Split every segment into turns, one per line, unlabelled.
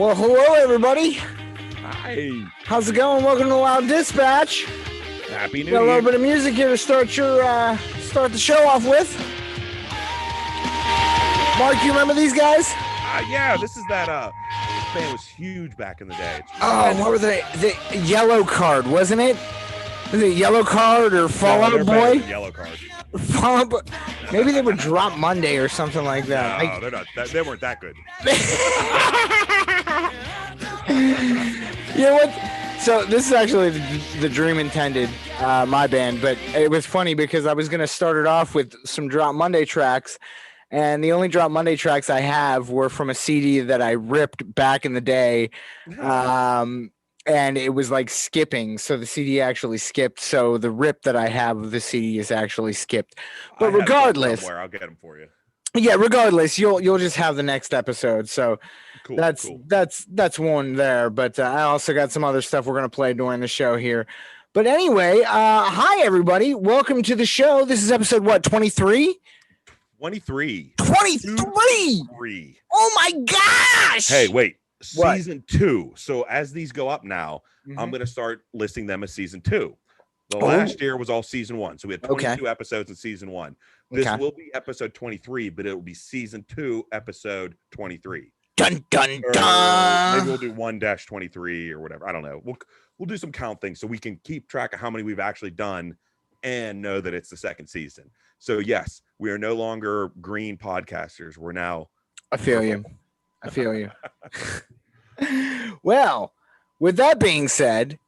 Well, hello, everybody.
Hi.
How's it going? Welcome to LOUDdispatch.
Happy New
Got a
Year.
little bit of music here to start the show off with. Mark, you remember these guys?
Yeah, this is that this band was huge back in the day.
What were they? The Yellow Card, wasn't it? Was it Yellow Card or Fall Out Boy?
Yellow Card.
Maybe they were Drop Monday or something like that.
No, they're not. They weren't that good.
You know what? So this is actually the Dream Intended, my band, but it was funny because I was going to start it off with some Drop Monday tracks, and the only Drop Monday tracks I have were from a CD that I ripped back in the day, and it was like skipping, so the CD actually skipped, so the rip that I have of the CD is actually skipped. But regardless,
I'll get them for you.
Yeah, regardless, you'll just have the next episode. So
cool,
that's one there. But I also got some other stuff we're gonna play during the show here. But anyway, hi everybody, welcome to the show. This is episode what, 23?
23.
23. Oh my gosh!
Hey, wait,
What?
season 2. So as these go up now, I'm gonna start listing them as season 2. The last year was all season 1, so we had 22 episodes in season 1. This will be episode 23, but it will be season 2, episode 23.
Dun dun dun.
Maybe we'll do 1-23 or whatever. I don't know. We'll do some count things so we can keep track of how many we've actually done and know that it's the second season. So yes, we are no longer green podcasters. We're now.
I feel you. Well, with that being said,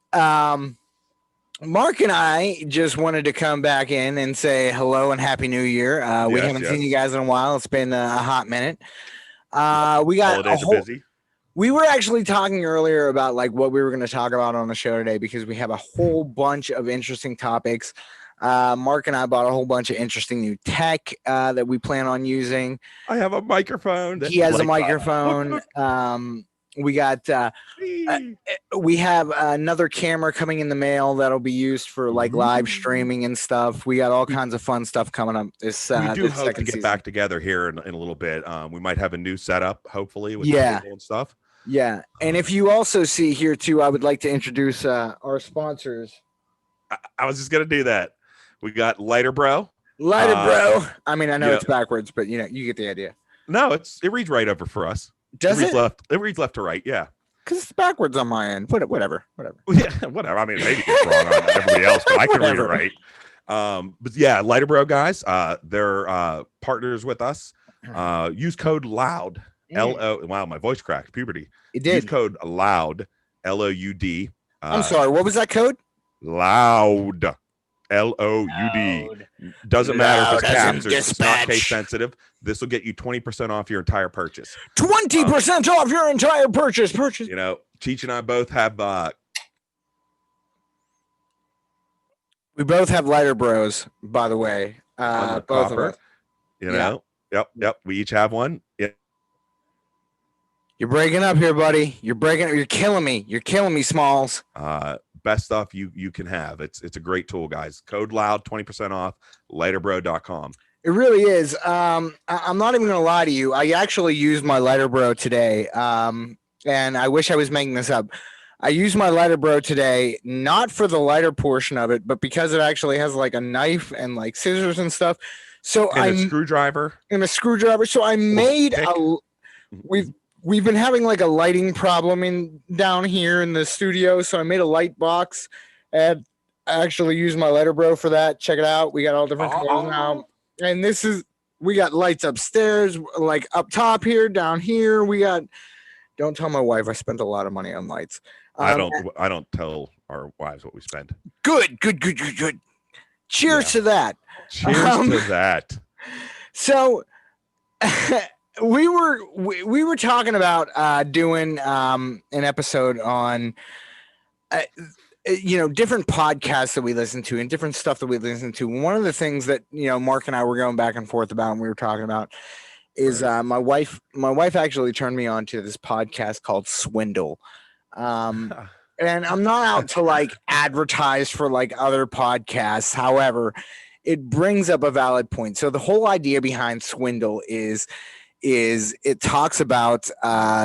Mark and I just wanted to come back in and say hello and happy New Year. We haven't seen you guys in a while. It's been a hot minute. We got
holidays are busy.
We were actually talking earlier about like what we were going to talk about on the show today because we have a whole bunch of interesting topics. Mark and I bought a whole bunch of interesting new tech that we plan on using.
I have a microphone.
He has a microphone. We got we have another camera coming in the mail that'll be used for like live streaming and stuff. We got all kinds of fun stuff coming up this
we do
this
hope to get
season.
back together here in a little bit. We might have a new setup hopefully with
Yeah.
the and stuff.
Yeah, and if you also see here too, I would like to introduce our sponsors.
I was just gonna do that. We got Lighter Bro.
Bro. I mean, I know it's backwards, but you know, you get the idea.
No, it reads right over for us.
Does it?
It reads left to right. Yeah.
Because it's backwards on my end. Whatever.
Yeah, whatever. I mean, maybe it's wrong on everybody else, but I can read it right. But yeah, Lighter Bro guys, they're partners with us. Use code LOUD. Wow, my voice cracked. Puberty.
It did.
Use code LOUD. LOUD.
I'm sorry. What was that code?
LOUD. LOUD. Doesn't matter if it's caps or it's not case sensitive. This will get you 20% off your entire purchase.
20% off your entire purchase.
You know, Cheech and I both have
we both have Lighter Bros, by the way. Both of us.
You know, yep. We each have one. Yeah.
You're breaking up here, buddy. You're killing me. You're killing me, Smalls.
Best stuff you can have. It's a great tool, guys. Code LOUD, 20% off, lighterbro.com.
It really is. I'm not even gonna lie to you. I actually used my Lighter Bro today. And I wish I was making this up. I used my Lighter Bro today, not for the lighter portion of it, but because it actually has like a knife and like scissors and stuff. So
a screwdriver.
So I made We've been having like a lighting problem down here in the studio, so I made a light box and I actually used my Lighter Bro for that. Check it out. We got all different colors now. And we got lights upstairs, like up top here, down here. Don't tell my wife I spent a lot of money on lights.
I don't tell our wives what we spend.
Good. Cheers to that.
Cheers to that.
So we were talking about doing an episode on different podcasts that we listen to and different stuff that we listen to. One of the things that Mark and I were going back and forth about and we were talking about is my wife actually turned me on to this podcast called Swindled. And I'm not out to like advertise for like other podcasts. However, it brings up a valid point. So the whole idea behind Swindled is is it talks about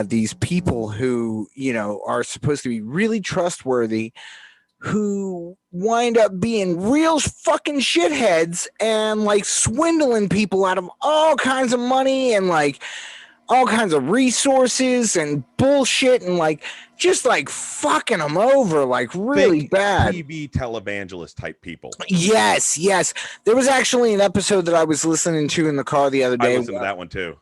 these people who, you know, are supposed to be really trustworthy, who wind up being real fucking shitheads and like swindling people out of all kinds of money and like all kinds of resources and bullshit and like just like fucking them over like really
Big
bad
TV televangelist type people.
Yes. There was actually an episode that I was listening to in the car the other day.
I listened to that one too.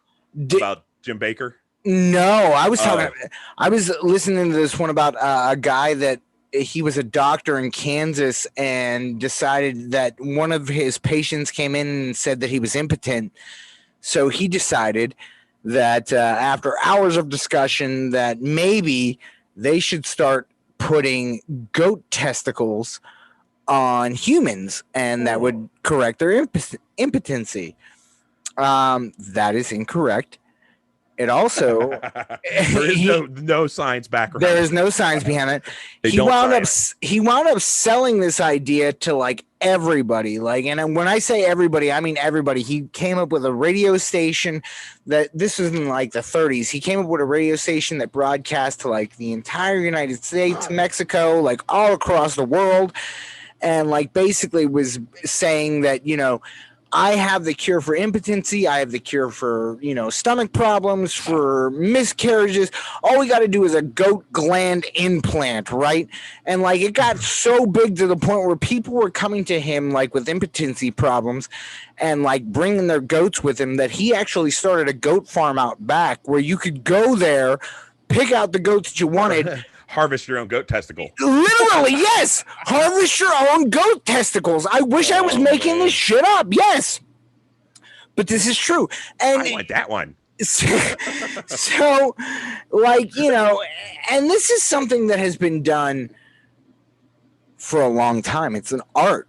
About Jim Baker.
No, I was talking. I was listening to this one about a guy that he was a doctor in Kansas and decided that one of his patients came in and said that he was impotent. So he decided that after hours of discussion that maybe they should start putting goat testicles on humans and that would correct their impotency. That is incorrect. It also
there is no science background.
There is no science behind it. He wound up selling this idea to like everybody. Like, and when I say everybody, I mean everybody. He came up with a radio station that this was in like the 30s. He came up with a radio station that broadcast to like the entire United States, Mexico, like all across the world, and like basically was saying that, you know, I have the cure for impotency. I have the cure for, you know, stomach problems, for miscarriages. All we got to do is a goat gland implant, right? And like it got so big to the point where people were coming to him like with impotency problems and like bringing their goats with him, that he actually started a goat farm out back where you could go there, pick out the goats that you wanted.
Harvest your own goat testicle.
Literally, yes. Harvest your own goat testicles. I wish I was making this shit up. Yes. But this is true. And
I want that one.
So, like, you know, and this is something that has been done for a long time. It's an art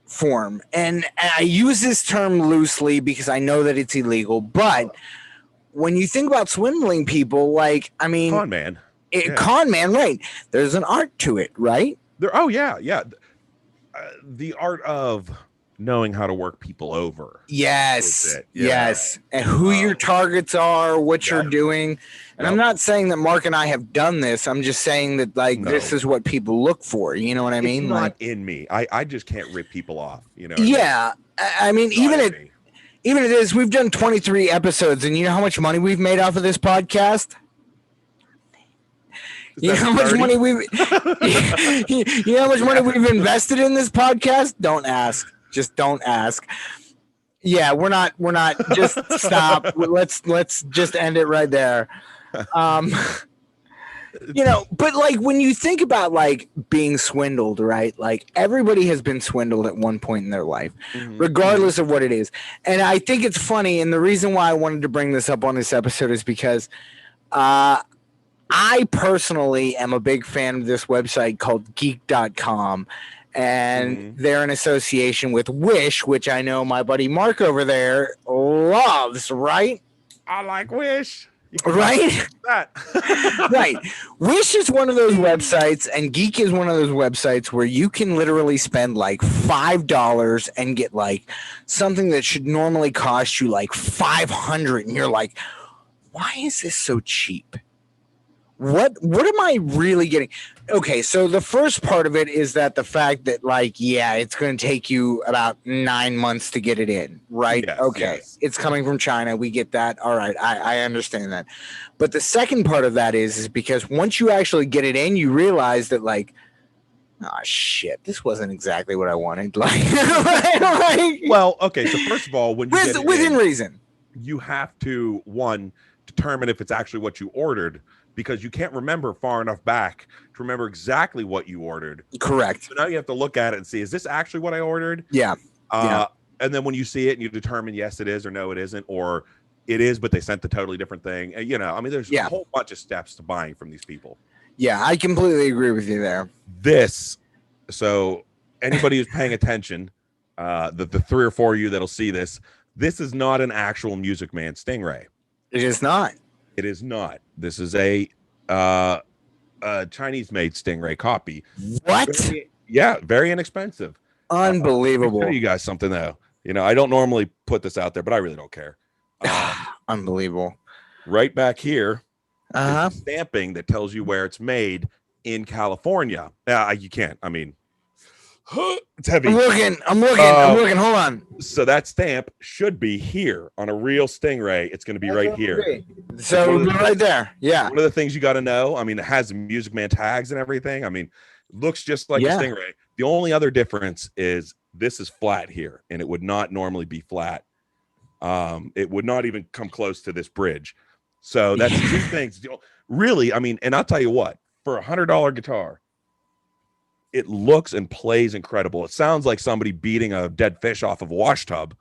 form. And I use this term loosely because I know that it's illegal. But when you think about swindling people, like, I mean,
con man.
Con man, right? There's an art to it, right?
The art of knowing how to work people over.
Yes, and who your targets are, what you're doing. And I'm not saying that Mark and I have done this. I'm just saying that like this is what people look for. You know what I mean?
It's not
like
in me. I just can't rip people off. You know?
Yeah, I mean, even it is. We've done 23 episodes, and you know how much money we've made off of this podcast? You know how much money we've you know how much money we've invested in this podcast? Don't ask. Just don't ask. Yeah, we're not just stop. Let's just end it right there. You know, but like when you think about like being swindled, right? Like everybody has been swindled at one point in their life, regardless of what it is. And I think it's funny, and the reason why I wanted to bring this up on this episode is because I personally am a big fan of this website called geek.com, and they're in association with Wish, which I know my buddy Mark over there loves, right?
I like Wish.
Right? Right. Wish is one of those websites, and Geek is one of those websites where you can literally spend like $5 and get like something that should normally cost you like $500, and you're like, why is this so cheap? What am I really getting? Okay, so the first part of it is that the fact that like, yeah, it's going to take you about 9 months to get it in, right?
Yes,
okay,
yes.
It's coming from China. We get that. All right, I understand that. But the second part of that is because once you actually get it in, you realize that like, oh shit, this wasn't exactly what I wanted. Like
well, okay. So first of all, when you
within reason,
you have to determine if it's actually what you ordered, because you can't remember far enough back to remember exactly what you ordered.
Correct.
So now you have to look at it and see, is this actually what I ordered?
Yeah.
And then when you see it and you determine, yes, it is, or no, it isn't, or it is, but they sent a totally different thing. You know, I mean, there's a whole bunch of steps to buying from these people.
Yeah, I completely agree with you there.
So anybody who's paying attention, the 3 or 4 of you that'll see this is not an actual Music Man Stingray.
It is not.
It is not. This is a Chinese-made Stingray copy.
What?
Very inexpensive.
Unbelievable.
I'll tell you guys something though. You know, I don't normally put this out there, but I really don't care.
Unbelievable.
Right back here is
Uh-huh.
the stamping that tells you where it's made in California. You can't. I mean, it's heavy.
I'm looking. Hold on.
So that stamp should be here on a real Stingray. It's going to be right here.
So it'll be right there. Yeah.
One of the things you got to know. I mean, it has Music Man tags and everything. I mean, it looks just like a Stingray. The only other difference is this is flat here, and it would not normally be flat. It would not even come close to this bridge. So that's two things. Really, I mean, and I'll tell you what, for $100 guitar, it looks and plays incredible. It sounds like somebody beating a dead fish off of a wash tub,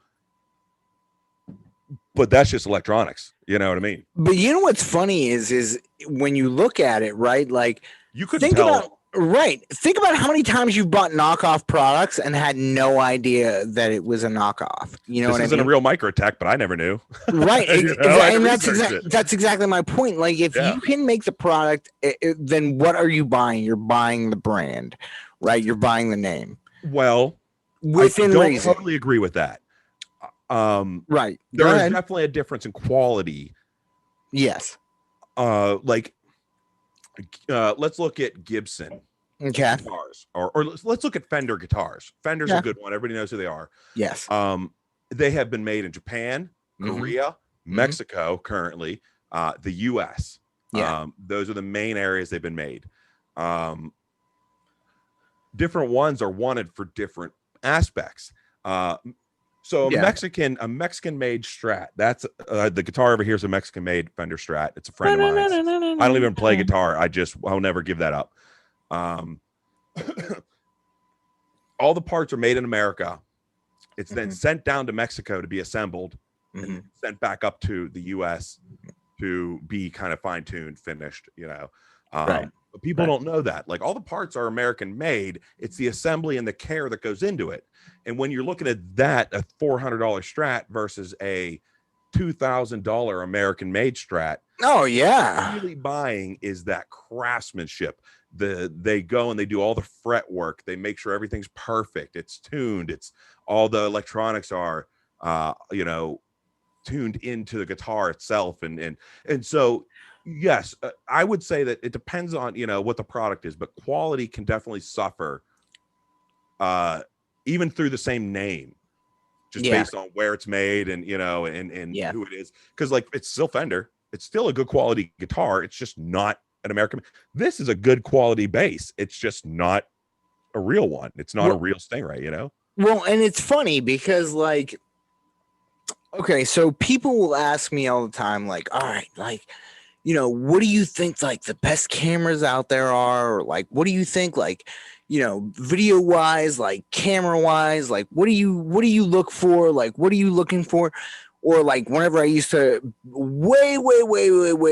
but that's just electronics. You know what I mean?
But you know what's funny is when you look at it, right? Like
you could tell.
Think about how many times you've bought knockoff products and had no idea that it was a knockoff. You know what I mean?
This isn't a real Microtech, but I never knew.
Right. And that's exactly my point. Like if you can make the product, then what are you buying? You're buying the brand, right? You're buying the name.
Well,
within reason.
I totally agree with that.
Right.
There is definitely a difference in quality.
Yes.
Let's look at Gibson guitars, or let's look at Fender guitars. Fender's a good one. Everybody knows who they are.
Yes.
They have been made in Japan, Korea, Mexico, currently, the US. Those are the main areas they've been made. Different ones are wanted for different aspects. So a Mexican made Strat. That's the guitar over here is a Mexican made Fender Strat. It's a friend of mine. I don't even play guitar. I'll never give that up. All the parts are made in America. It's then sent down to Mexico to be assembled and sent back up to the US to be kind of fine-tuned, finished, you know. But people don't know that. Like all the parts are American made. It's the assembly and the care that goes into it. And when you're looking at that, a $400 Strat versus a $2,000 American made Strat.
Oh yeah.
What you're really buying is that craftsmanship. They go and they do all the fret work. They make sure everything's perfect. It's tuned. It's all the electronics are, tuned into the guitar itself. And so, yes, I would say that it depends on, what the product is, but quality can definitely suffer, even through the same name, just based on where it's made and, and who it is. Cause like, it's still Fender. It's still a good quality guitar. It's just not an American. This is a good quality bass. It's just not a real one. It's not a real Stingray,
Well, and it's funny because like, okay, so people will ask me all the time, like, all right, like, what do you think like the best cameras out there are? Or like, what do you think like, video wise, like camera wise, like what do you look for? Like, what are you looking for? Or like whenever I used to way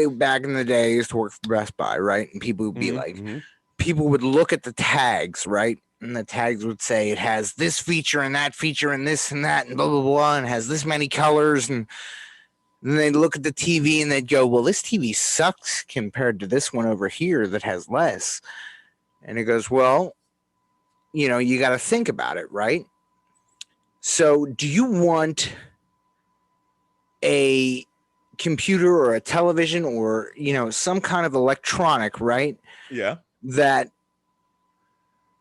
back in the day, I used to work for Best Buy, right? And people would be people would look at the tags, right? And the tags would say it has this feature and that feature and this and that and blah, blah, blah, and has this many colors. And then they'd look at the TV and they'd go, well, this TV sucks compared to this one over here that has less. And it goes, well, you got to think about it, right? So do you want a computer or a television or, some kind of electronic, right?
Yeah.
That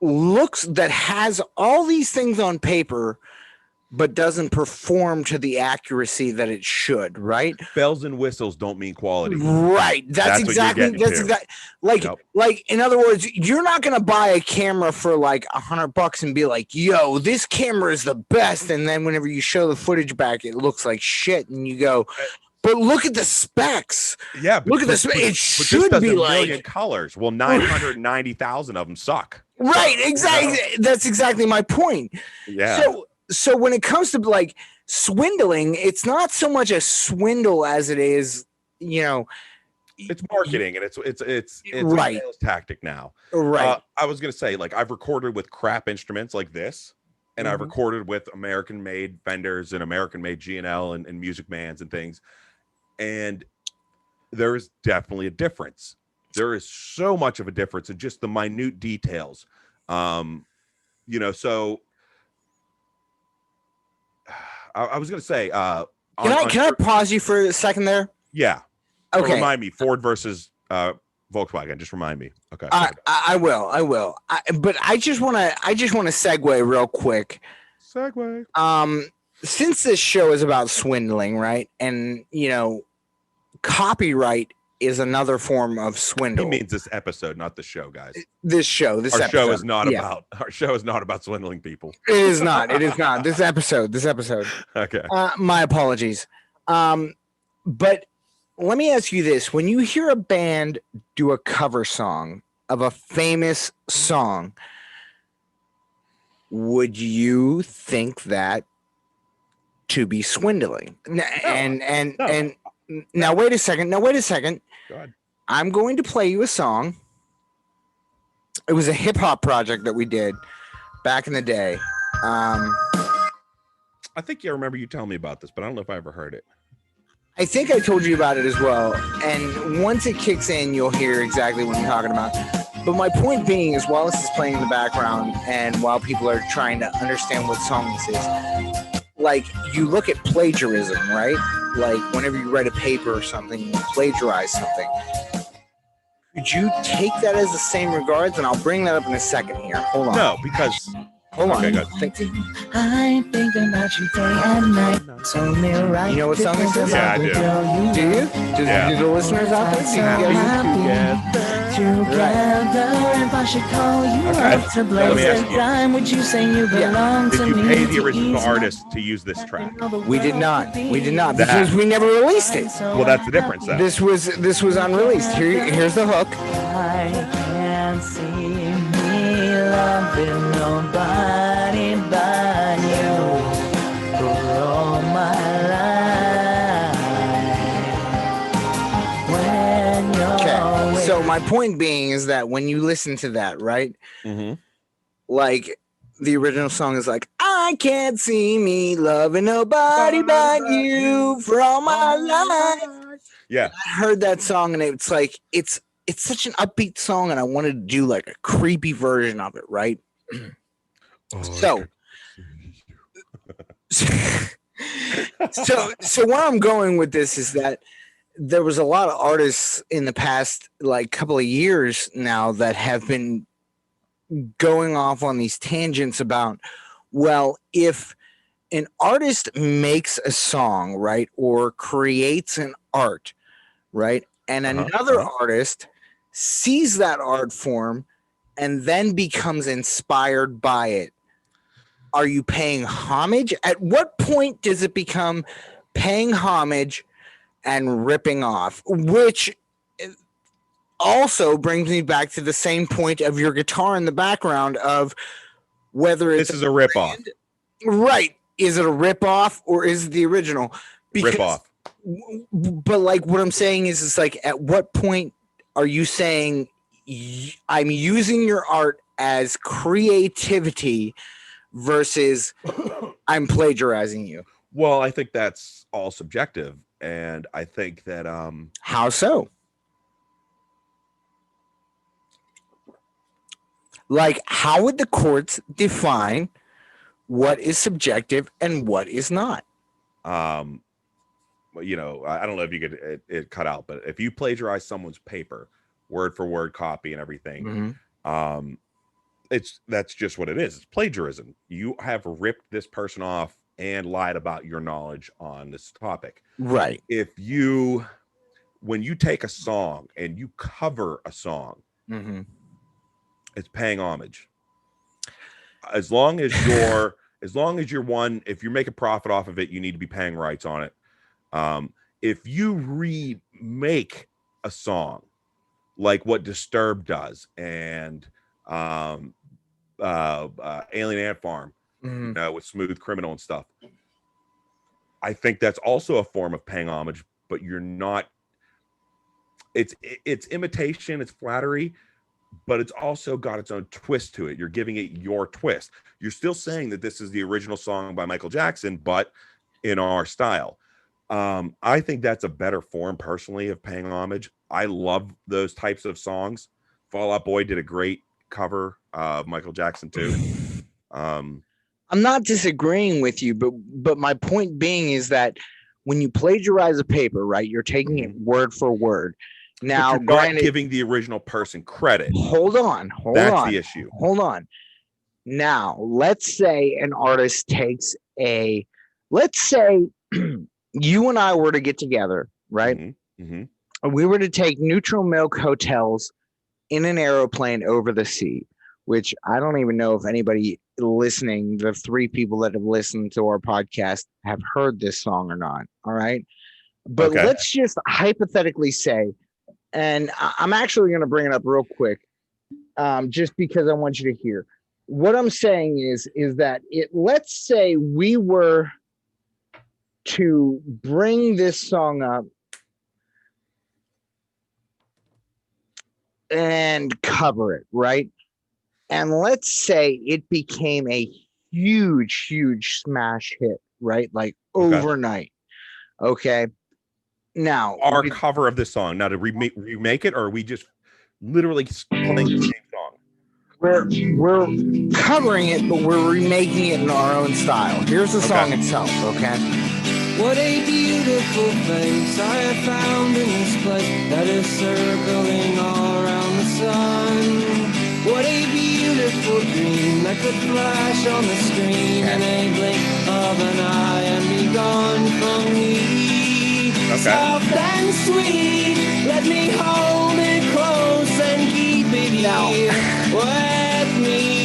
has all these things on paper, but doesn't perform to the accuracy that it should, right?
Bells and whistles don't mean quality.
Right. That's exactly like in other words, you're not going to buy a camera for like $100 and be like, yo, this camera is the best. And then whenever you show the footage back, it looks like shit. And you go, but look at the specs.
Yeah.
Look at this. It should be like
million colors. Well, 990,000 of them suck.
Right. Exactly. That's exactly my point.
Yeah.
So when it comes to like swindling, it's not so much a swindle as it is,
it's marketing and it's
right.
a sales tactic now.
Right.
I was going to say, like, I've recorded with crap instruments like this, and I've recorded with American made Fenders and American made G&L and Music Mans and things. And there is definitely a difference. There is so much of a difference in just the minute details. So I was going to say,
Can I pause you for a second there?
Yeah.
Okay.
So remind me, Ford versus Volkswagen. Just remind me. Okay.
I will. But I just want to segue real quick. Since this show is about swindling, right? And copyright is another form of swindle.
He means this episode, not the show, guys.
Our show is not
about swindling people.
It is not. This episode.
Okay.
My apologies. But let me ask you this: when you hear a band do a cover song of a famous song, would you think that to be swindling?
No.
And now wait a second. Go ahead. I'm going to play you a song. It was a hip hop project that we did back in the day.
I think I remember you telling me about this, but I don't know if I ever heard it.
I think I told you about it as well. And once it kicks in, you'll hear exactly what I'm talking about. But my point being is, while this is playing in the background and while people are trying to understand what song this is, like, you look at plagiarism, right? Like, whenever you write a paper or something, you plagiarize something. Could you take that as the same regards? And I'll bring that up in a second here. Hold on.
No, because...
Hold on.
Okay, good.
I think about you day and night. So me right.
You know what song this is?
Yeah, I do.
Do you? Do the listeners out there? Do you guys?
Together, if I should call you up to blaze the time, would you say you belong to me?
Did you pay the original artist to use this track?
We did not. Because we never released it.
Well, that's the difference. Then.
This was unreleased. Here's the hook.
I can't see me loving nobody but you for all my life. When you're
Okay. So my point being is that when you listen to that, right?
Mm-hmm.
Like, the original song is like, I can't see me loving nobody but you for all my life.
Yeah.
I heard that song and it's like, it's such an upbeat song, and I wanted to do like a creepy version of it, right? So where I'm going with this is that there was a lot of artists in the past, like, couple of years now, that have been going off on these tangents about, well, if an artist makes a song, right, or creates an art, right, and another artist sees that art form and then becomes inspired by it, are you paying homage? At what point does it become paying homage and ripping off? Which also brings me back to the same point of your guitar in the background of whether it's
this is a ripoff.
Right. Is it a ripoff or is it the original?
Ripoff.
But like, what I'm saying is, it's like, at what point are you saying I'm using your art as creativity versus I'm plagiarizing you?
Well, I think that's all subjective, and I think that
how so? Like, how would the courts define what is subjective and what is not?
You know, I don't know if you could it cut out, but if you plagiarize someone's paper, word for word copy and everything, that's just what it is. It's plagiarism. You have ripped this person off and lied about your knowledge on this topic.
Right.
When you take a song and you cover a song, it's paying homage. As long as you're if you make a profit off of it, you need to be paying rights on it. If you remake a song like what Disturbed does and Alien Ant Farm, with Smooth Criminal and stuff, I think that's also a form of paying homage, but you're not. It's imitation, it's flattery, but it's also got its own twist to it. You're giving it your twist. You're still saying that this is the original song by Michael Jackson, but in our style. I think that's a better form, personally, of paying homage. I love those types of songs. Fall Out Boy did a great cover of Michael Jackson too.
I'm not disagreeing with you, but my point being is that when you plagiarize a paper, right, you're taking it word for word. Now,
but you're not giving the original person credit.
Hold on.
That's the issue.
Hold on. Now, let's say an artist takes let's say you and I were to get together, right? We were to take Neutral Milk Hotels in an aeroplane over the sea, which I don't even know if anybody listening, the 3 people that have listened to our podcast, have heard this song or not. All right. But let's just hypothetically say, and I'm actually going to bring it up real quick, just because I want you to hear. What I'm saying is that let's say we were to bring this song up and cover it, right? And let's say it became a huge, huge smash hit, right? Like overnight. Okay. Now,
our cover of this song, now to remake it, or are we just literally playing the same song?
We're covering it, but we're remaking it in our own style. Here's the song itself, okay?
What a beautiful face I have found in this place that is circling all around the sun. What a beautiful dream that could flash on the screen in a blink of an eye and be gone from me. Soft and sweet, let me hold it close and keep it here with me.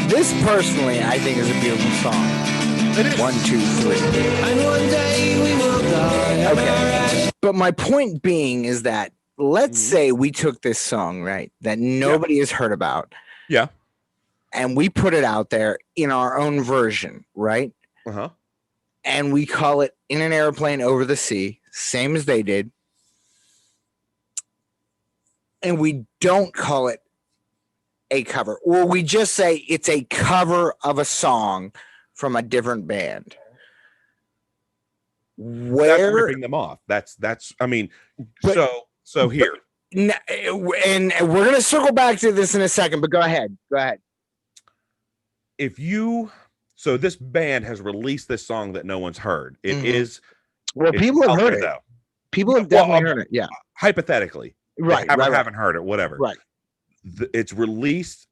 This personally, I think, is a beautiful song. It is. 1, 2, 3.
And one day we will die.
Okay. But my point being is that let's say we took this song, right, that nobody has heard about.
Yeah.
And we put it out there in our own version, right? And we call it In an Airplane Over the Sea, same as they did. And we don't call it a cover, or we just say it's a cover of a song from a different band.
That's ripping them off. That's I mean, so here.
And we're going to circle back to this in a second, but go ahead.
So this band has released this song that no one's heard. It is.
Well, people have heard it. Though. People have definitely heard it. Yeah.
Hypothetically.
Right.
Haven't heard it, whatever.
Right.
It's released,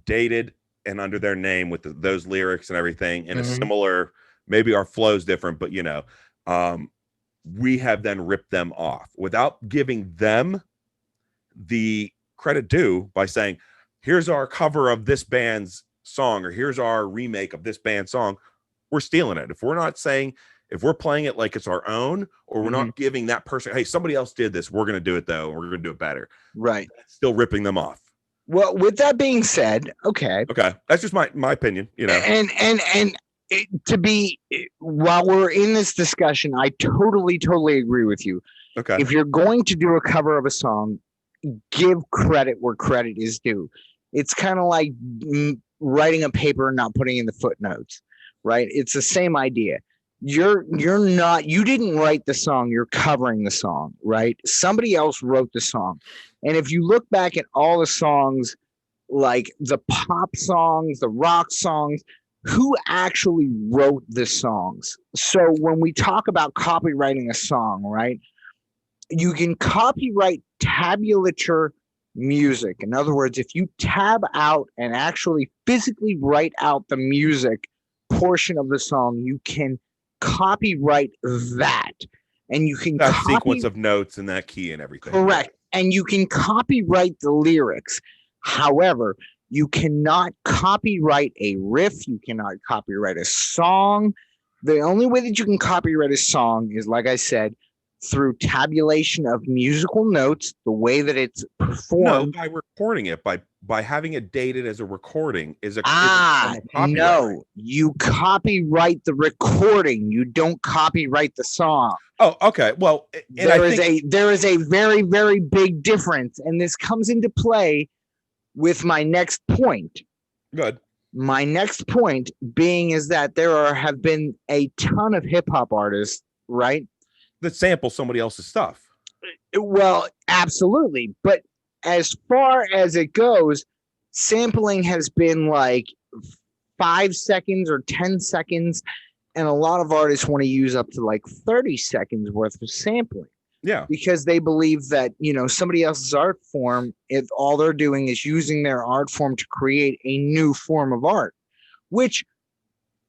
dated, and under their name with those lyrics and everything in a similar, maybe our flow's different, but we have then ripped them off without giving them the credit due by saying, here's our cover of this band's song, or here's our remake of this band's song. We're stealing it. If we're playing it like it's our own, or we're not giving that person, hey, somebody else did this, we're going to do it though, and we're going to do it better.
Right.
That's still ripping them off.
Well, with that being said, okay,
that's just my opinion,
And while we're in this discussion, I totally agree with you.
Okay.
If you're going to do a cover of a song, give credit where credit is due. It's kind of like writing a paper and not putting in the footnotes, right? It's the same idea. You didn't write the song, you're covering the song, right? Somebody else wrote the song. And if you look back at all the songs, like the pop songs, the rock songs, who actually wrote the songs? So when we talk about copywriting a song, right, you can copyright tabulature music. In other words, if you tab out and actually physically write out the music portion of the song, you can copyright that. And you can
that sequence of notes and that key and everything.
Correct. And you can copyright the lyrics. However, you cannot copyright a riff. You cannot copyright a song. The only way that you can copyright a song is, like I said, through tabulation of musical notes, the way that it's performed.
No, by recording it, by having it dated as a recording is a
no, you copyright the recording. You don't copyright the song.
Oh, okay. Well,
there is a very, very big difference, and this comes into play with my next point.
Good.
My next point being is that there have been a ton of hip hop artists, right,
that sample somebody else's stuff.
Well, absolutely. But as far as it goes, sampling has been like 5 seconds or 10 seconds. And a lot of artists want to use up to like 30 seconds worth of sampling.
Yeah.
Because they believe that, somebody else's art form, if all they're doing is using their art form to create a new form of art, which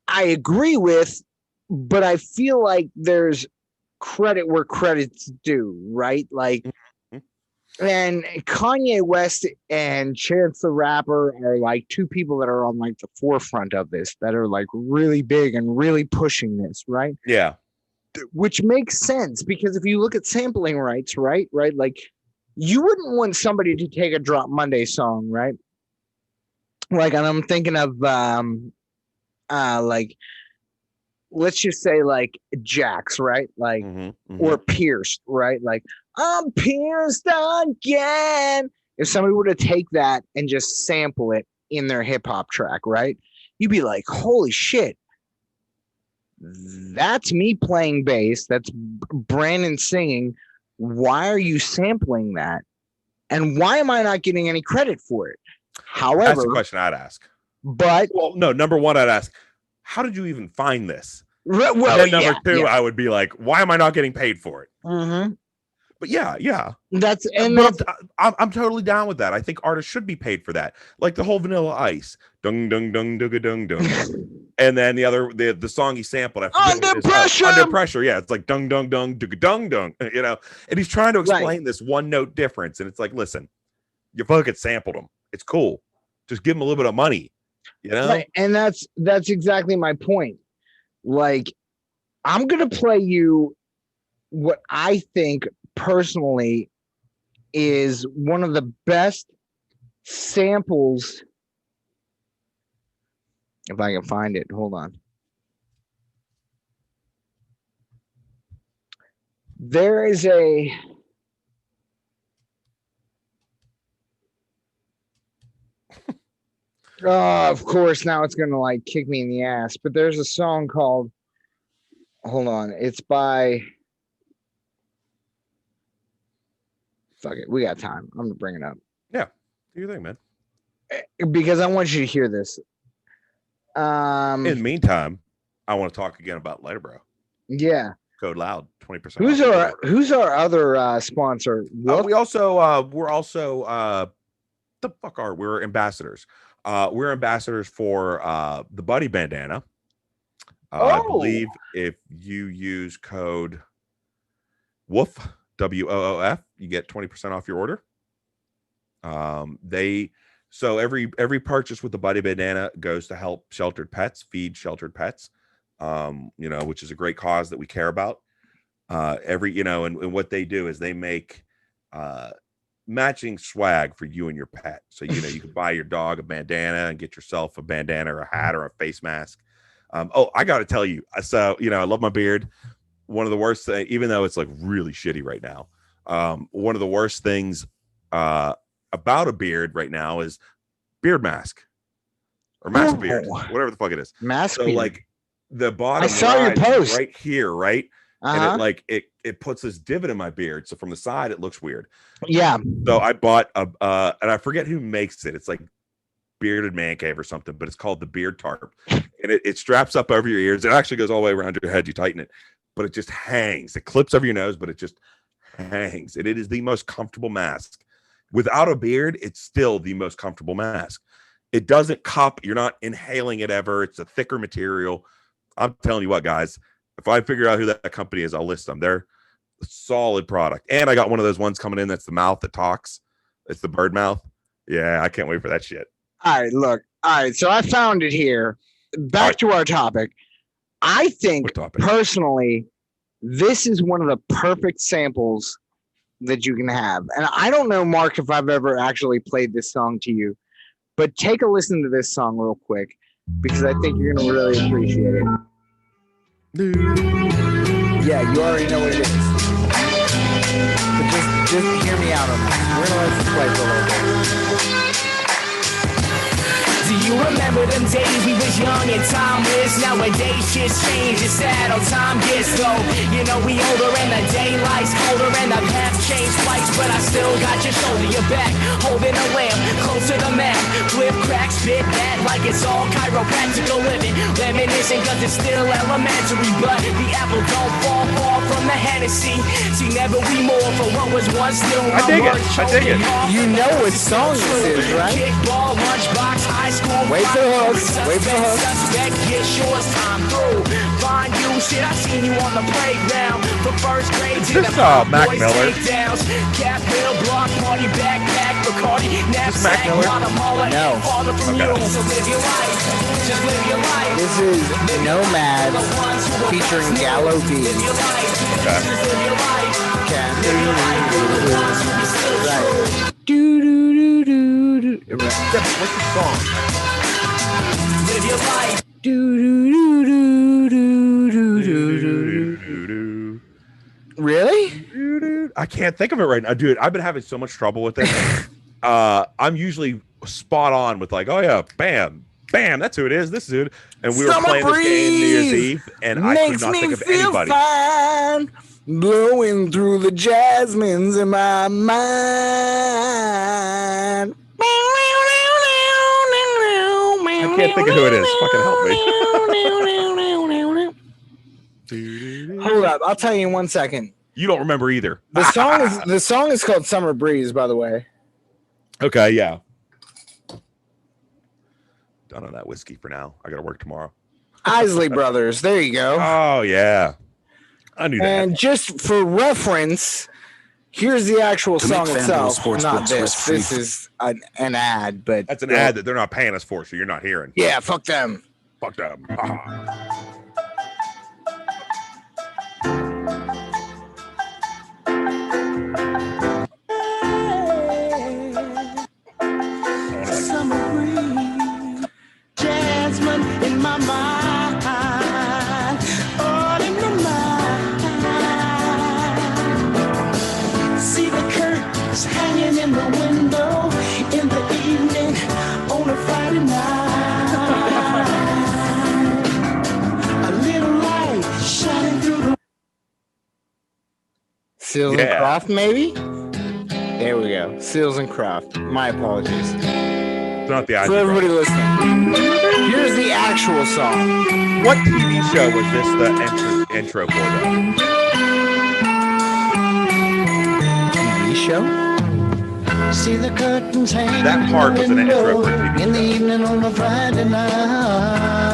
I agree with, but I feel like there's credit where credit's due, right? Like, and Kanye West and Chance the Rapper are like two people that are on like the forefront of this, that are like really big and really pushing this, right?
Yeah.
Which makes sense, because if you look at sampling rights, right, like you wouldn't want somebody to take a Drop Monday song, right? Like, and I'm thinking of like, let's just say like Jax, right? Like, or Pierced, right? Like, I'm pierced again. If somebody were to take that and just sample it in their hip hop track, right? You'd be like, holy shit. That's me playing bass. That's Brandon singing. Why are you sampling that? And why am I not getting any credit for it? However,
that's the question I'd ask.
But
no, number one, I'd ask, how did you even find this?
Well,
and then number two, I would be like, why am I not getting paid for it? But yeah, I'm totally down with that. I think artists should be paid for that, like the whole Vanilla Ice, dung dung dung dung dung dung, and then the song he sampled,
Under Pressure.
Under Pressure, yeah, it's like dung dung dung dung dung, and he's trying to explain this one note difference, and it's like, listen, you fucking sampled him, it's cool, just give him a little bit of money,
Right. And that's exactly my point. Like, I'm gonna play you what I think personally is one of the best samples, if I can find it. Hold on. There is of course, now it's gonna like kick me in the ass, but there's a song called, hold on, it's by, fuck it, we got time. I'm gonna bring it up.
Yeah, do your thing, man.
Because I want you to hear this.
In the meantime, I want to talk again about Letterbro.
Yeah.
Code Loud, 20%.
Who's our other sponsor?
We're ambassadors. We're ambassadors for the Buddy Bandana. I believe if you use code WOOF, WOOF, you get 20% off your order. So every purchase with the Buddy Bandana goes to help sheltered pets, feed sheltered pets, which is a great cause that we care about. And what they do is they make matching swag for you and your pet. So, you can buy your dog a bandana and get yourself a bandana or a hat or a face mask. I got to tell you, so, I love my beard. One of the worst things, even though it's like really shitty right now, one of the worst things about a beard right now is beard mask or mask beard, whatever the fuck it is.
Mask
so
beard.
Like the bottom,
I saw your post
right here, right? And it puts this divot in my beard. So from the side, it looks weird.
Yeah.
So I bought and I forget who makes it. It's like Bearded Man Cave or something, but it's called the Beard Tarp. And it straps up over your ears. It actually goes all the way around your head. You tighten it, but it just hangs. It clips over your nose, but it just hangs. And it is the most comfortable mask. Without a beard, it's still the most comfortable mask. It doesn't cup. You're not inhaling it ever. It's a thicker material. I'm telling you what, guys. If I figure out who that company is, I'll list them. They're a solid product. And I got one of those ones coming in that's the mouth that talks. It's the bird mouth. Yeah, I can't wait for that shit.
All right, look. All right, so I found it here. Back to our topic. I think personally, this is one of the perfect samples that you can have. And I don't know, Mark, if I've ever actually played this song to you, but take a listen to this song real quick because I think you're going to really appreciate it. Yeah, you already know what it is. But just hear me out on this. We're gonna let this play for a little bit.
Do you remember them days we was young and timeless? Nowadays shit's changed, it's sad how time gets low. We older and the daylight's colder and the path changed twice, but I still got your shoulder, your back, holding a lamp, close to the map. Flip, crack, spit that like it's all chiropractical living. Reminiscing cause it's still elementary, but the apple don't fall far from the Hennessy. See, never we more for what was once new.
I dig it.
You know what song this is, right?
Kickball, lunchbox, high school.
Wait for the hook. Wait for the hook.
Suspect, get yours, time through. Find you, shit, I seen you on the playground. From first grade to
This
the
Mac
boys
Miller.
takedowns. Cap Bill, block party, backpack, Bacardi, knapsack,
Miller?
Guatemala,
No.
father from you. So live your life, just live your life.
This is Nomad featuring Gallo B.
Live your life,
Okay.
just live your life.
Okay.
Live your life, we're the ones who be still true.
Right. Do do do do do.
What's the song?
Live your life.
Do do do do do do do do. Really?
I can't think of it right now, dude. I've been having so much trouble with it. I'm usually spot on with like, oh yeah, bam, that's who it is. This dude, and we were
Summer
playing this game New Year's
breeze
Eve, and I could not think of anybody.
Fine, blowing through the jasmines in my mind.
I can't think of who it is. Fucking help me.
Hold up, I'll tell you in 1 second.
You don't remember either.
The song is called Summer Breeze, by the way.
Okay, yeah. Done on that whiskey for now. I got to work tomorrow.
Isley Brothers, there you go.
Oh yeah, I knew that.
And just for reference, here's the actual
To
song
make FanDuel
itself.
Sportsbooks
Not this.
risk-free.
This is an ad, but
That's an ad that they're not paying us for, so you're not hearing.
yeah, fuck them.
Fuck them.
Summer breeze, jasmine in my mind, all in my mind. See the curtains hanging in the window in the evening on a Friday night. A little light shining through the Seals and
Yeah.
Croft, maybe? There we go. Seals and Croft. My apologies.
It's not the
For
idea.
everybody listening, here's the actual song.
What TV show was this the intro for, though?
TV show?
See the curtains hanging
That part was an intro for a TV
in the
show.
evening on a Friday night.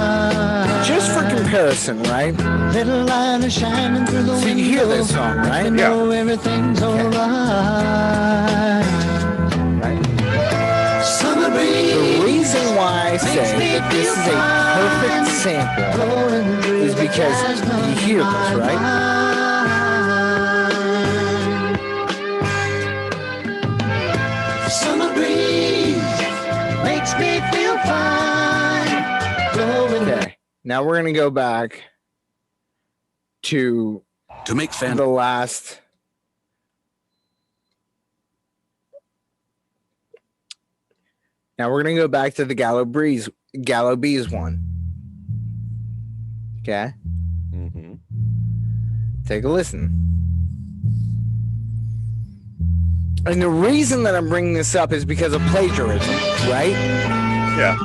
Just for comparison, right?
Little light is shining through the
So you
window.
hear this song, right?
You know everything's alright.
Right?
Summer breeze.
The reason why I say that this is a perfect sample is because you hear this, right?
Summer breeze makes me feel fine. Blowing
Okay. Now we're gonna go back to
To make
the
FanDuel
last. Now we're gonna go back to the Gallo Bees one. Okay,
Mm-hmm.
take a listen. And the reason that I'm bringing this up is because of plagiarism, right?
Yeah.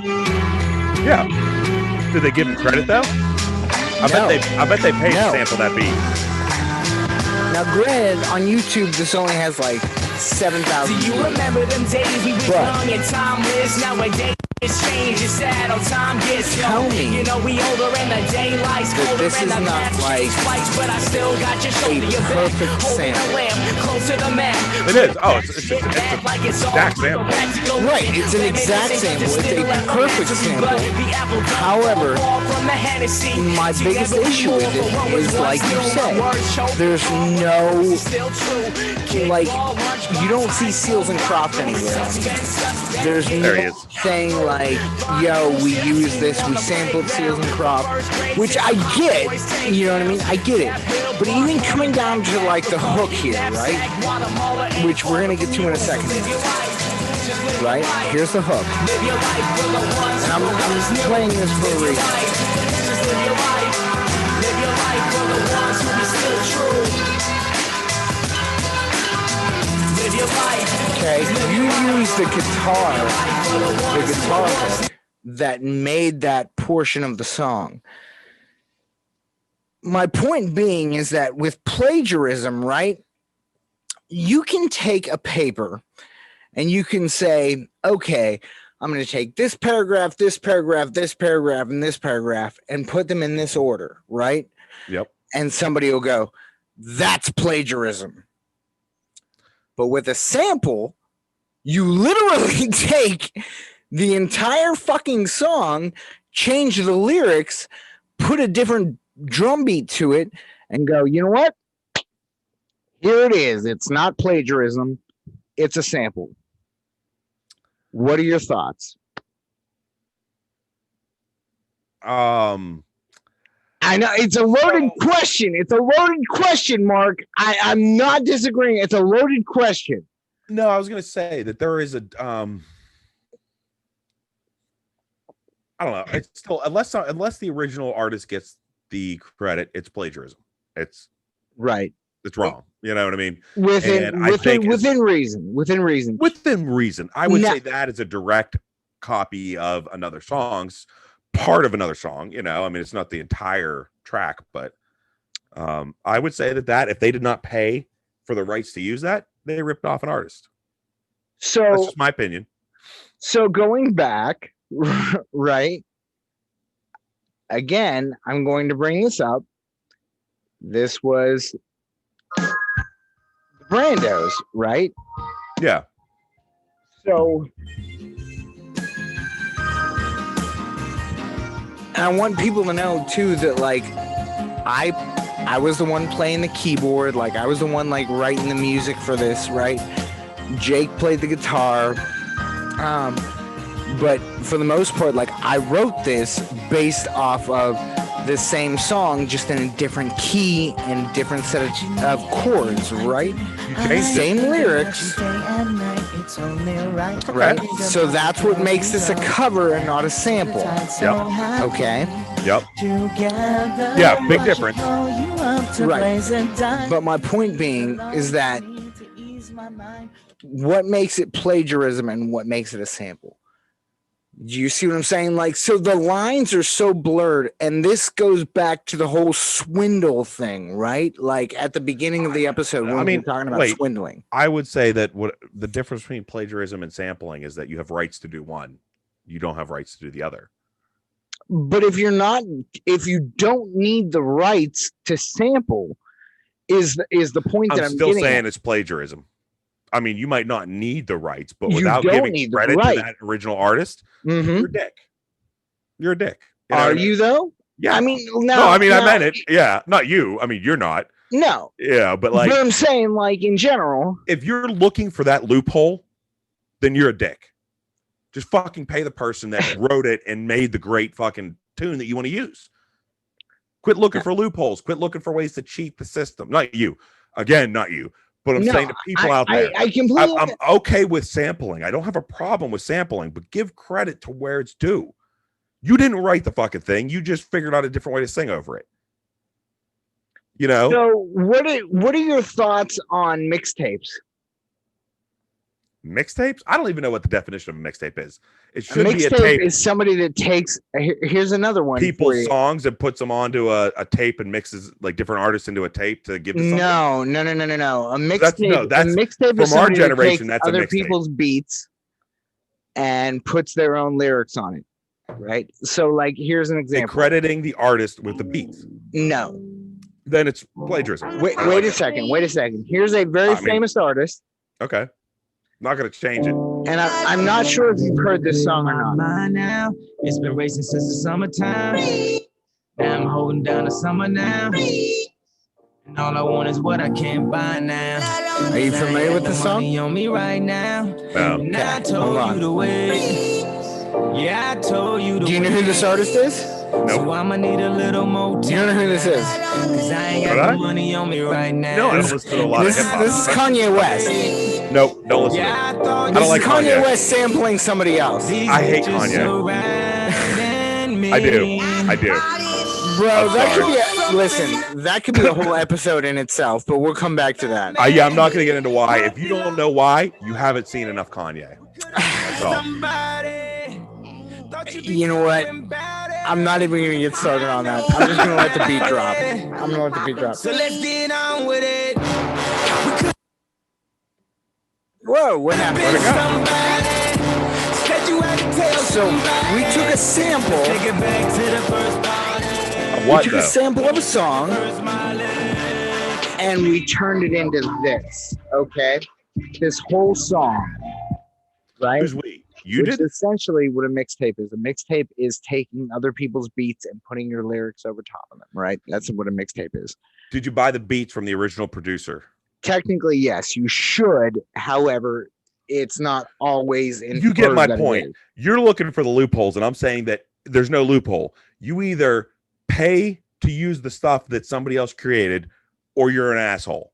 Yeah. Did they give him credit though? I
No.
bet they paid
No.
to sample that beat.
Now, granted, on YouTube, this only has like 7,000
Do you
views.
remember them days we was
But-
young and timeless? Nowadays it's changed, it's sad, how time gets
Tell
young.
me
You know we older and the daylight's
that
colder
this
and
is
the
not
path
like
changed twice, but I still got your shoulder, your back,
perfect
holding a
sample.
lamp close to the map.
It is. Oh, it's
Shit
a
back like it's all
exact sample.
practical.
Right, it's an exact sample. It's a perfect sample. However, my biggest issue with it is, like you said, there's no, like, you don't see Seals and Croft anywhere on here. There's
There he
no
is.
saying like, yo, we used this, we sampled Seals and Croft, which I get, you know what I mean? I get it. But even coming down to like the hook here, right? Which we're gonna get to in a second. Right? Here's the hook. And I'm playing this for a reason. Okay, you use the guitar hook that made that portion of the song. My point being is that with plagiarism, right, you can take a paper and you can say, okay, I'm going to take this paragraph, this paragraph, this paragraph, and this paragraph and put them in this order, right?
Yep.
And somebody will go, that's plagiarism. But with a sample, you literally take the entire fucking song, change the lyrics, put a different drum beat to it, and go, you know what? Here it is. It's not plagiarism. It's a sample. What are your thoughts? I know it's a loaded question. It's a loaded question, Mark. I'm not disagreeing. It's a loaded question.
No, I was going to say that there is a I don't know. It's still unless the original artist gets the credit, it's plagiarism. It's
right.
It's wrong. You know what I mean?
Within reason.
I would say that is a direct copy of another song's part of another song. You know, I mean, it's not the entire track, but I would say that if they did not pay for the rights to use that, they ripped off an artist.
So
that's just my opinion.
So going back, right? Again, I'm going to bring this up. This was Brando's, right?
Yeah.
So and I want people to know too that like I was the one playing the keyboard, like I was the one like writing the music for this, right? Jake played the guitar. But for the most part, like I wrote this based off of the same song, just in a different key and different set of chords, right? Same lyrics. Right? So that's what makes this a cover and not a sample.
Yep.
Okay.
Yep. Yeah, big difference.
Right. But my point being is that what makes it plagiarism and what makes it a sample? Do you see what I'm saying? Like, so the lines are so blurred, and this goes back to the whole swindle thing, right? Like at the beginning of the episode when we were talking about swindling.
I would say that what the difference between plagiarism and sampling is that you have rights to do one, you don't have rights to do the other.
But if you don't need the rights to sample, is the point that I'm
still saying it's plagiarism. I mean, you might not need the rights, but without giving credit to that original artist, you're a dick. You're a dick.
Are you though?
Yeah.
I mean,
I meant it. Yeah, not you. I mean, you're not.
No.
Yeah, but like,
but I'm saying, like in general,
if you're looking for that loophole, then you're a dick. Just fucking pay the person that wrote it and made the great fucking tune that you want to use. Quit looking for loopholes. Quit looking for ways to cheat the system. Not you. Again, not you. But I'm saying to people out there, I'm okay with sampling. I don't have a problem with sampling, but give credit to where it's due. You didn't write the fucking thing. You just figured out a different way to sing over it. You know?
So what are your thoughts on mixtapes?
Mixtapes? I don't even know what the definition of a mixtape is. It should be a tape.
Is somebody that takes here's another one.
People's songs and puts them onto a tape and mixes like different artists into a tape to give them
something. No. A mixtape.
That's
a mixtape
from our generation. That's
other
a mixtape.
People's beats and puts their own lyrics on it. Right. So like here's an example.
And crediting the artist with the beats.
No.
Then it's plagiarism.
Wait a second. Here's a very famous artist.
Okay. Not going to change it.
And I'm not sure if you've heard this song or not.
Now. It's been racing since the summertime. Now I'm holding down the summer now. And all I want is what I can't buy now.
Are you familiar with the song?
On me right now.
No.
And I told you to wait. Yeah, I told you to
Do you know who this artist is?
Nope.
So I'ma need a little more time.
You don't know who this is?
Cause I ain't got no money on me right now.
No, I don't listen to a lot of hip hop.
This is Kanye West.
Nope, don't listen to it. I don't like
Kanye West sampling somebody else.
I hate Kanye. I do.
Bro, that could be a whole episode in itself, but we'll come back to that.
Yeah, I'm not going to get into why. If you don't know why, you haven't seen enough Kanye. That's all.
You know what? I'm not even gonna get started on that. I'm just gonna let the beat drop. I'm gonna let the beat drop.
So let's get on with it.
Whoa, what happened? Where'd it go? So we took a sample.
What
we took a sample of a song and we turned it into this. Okay, this whole song, right?
Who's we? You
Which
did?
is essentially what a mixtape is. A mixtape is taking other people's beats and putting your lyrics over top of them, right? That's what a mixtape is.
Did you buy the beats from the original producer?
Technically, yes, you should. However, it's not always in.
You get my point. You're looking for the loopholes, and I'm saying that there's no loophole. You either pay to use the stuff that somebody else created, or you're an asshole.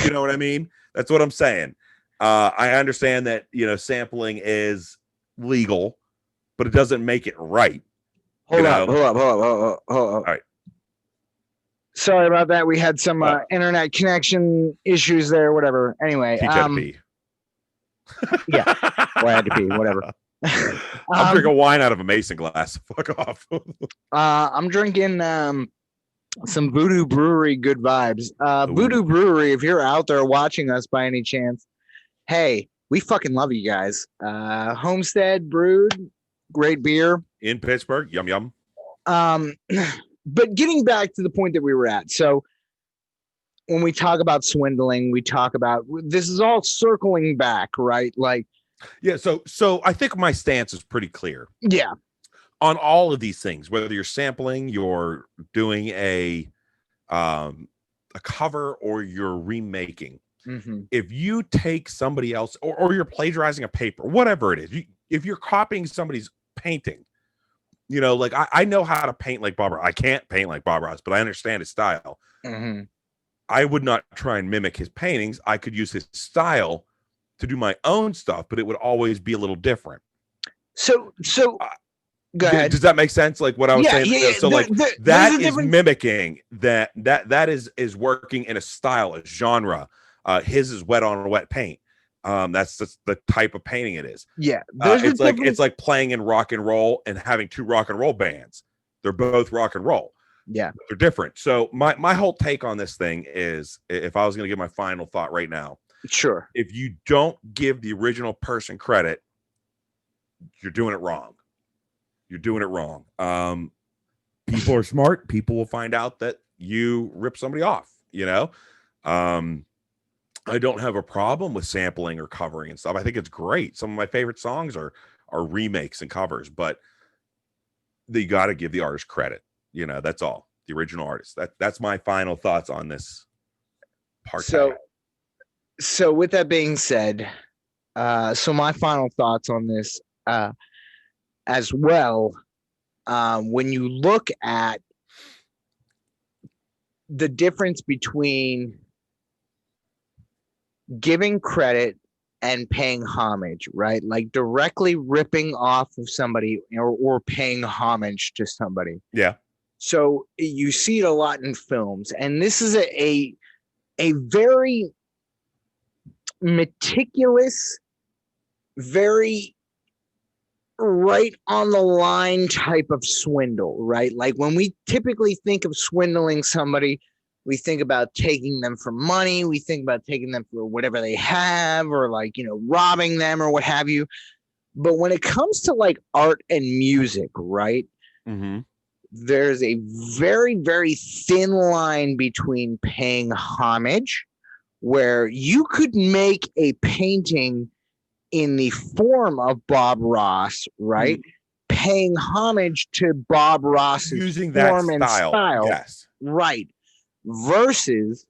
You know what I mean? That's what I'm saying. I understand that, sampling is legal, but it doesn't make it right.
Hold up. All
right.
Sorry about that. We had some internet connection issues there, whatever. Anyway,
Teach how to pee.
Yeah, well, I had to pee, whatever.
I'm drinking wine out of a mason glass. Fuck off.
I'm drinking some Voodoo Brewery good vibes. Voodoo Brewery, if you're out there watching us by any chance, hey, we fucking love you guys. Homestead brewed, great beer.
In Pittsburgh, yum yum.
But getting back to the point that we were at, so when we talk about swindling, we talk about this is all circling back, right? Like,
yeah. So I think my stance is pretty clear.
Yeah.
On all of these things, whether you're sampling, you're doing a cover, or you're remaking.
Mm-hmm.
If you take somebody else, or you're plagiarizing a paper, whatever it is, if you're copying somebody's painting, like I know how to paint like Bob Ross. I can't paint like Bob Ross, but I understand his style.
Mm-hmm.
I would not try and mimic his paintings. I could use his style to do my own stuff, but it would always be a little different.
So go ahead.
Does that make sense? Like what I was saying?
Yeah.
So that is mimicking, that is working in a style, a genre. His is wet on wet paint. That's the type of painting it is.
Yeah.
It's like playing in rock and roll and having two rock and roll bands. They're both rock and roll.
Yeah.
But they're different. So my whole take on this thing is, if I was going to give my final thought right now,
sure.
If you don't give the original person credit, you're doing it wrong. You're doing it wrong. People are smart. People will find out that you rip somebody off, I don't have a problem with sampling or covering and stuff. I think it's great. Some of my favorite songs are remakes and covers, but you got to give the artist credit. That's all. The original artist. That's my final thoughts on this part.
So with that being said, so my final thoughts on this as well, when you look at the difference between giving credit and paying homage, right? Like directly ripping off of somebody or paying homage to somebody.
Yeah.
So you see it a lot in films, and this is a very meticulous, very right on the line type of swindle, right? Like when we typically think of swindling somebody, we think about taking them for money. We think about taking them for whatever they have, or robbing them or what have you. But when it comes to like art and music, right?
Mm-hmm.
There's a very, very thin line between paying homage, where you could make a painting in the form of Bob Ross, right? Mm-hmm. Paying homage to Bob Ross's
using
form
that
and style.
Yes.
Right. Versus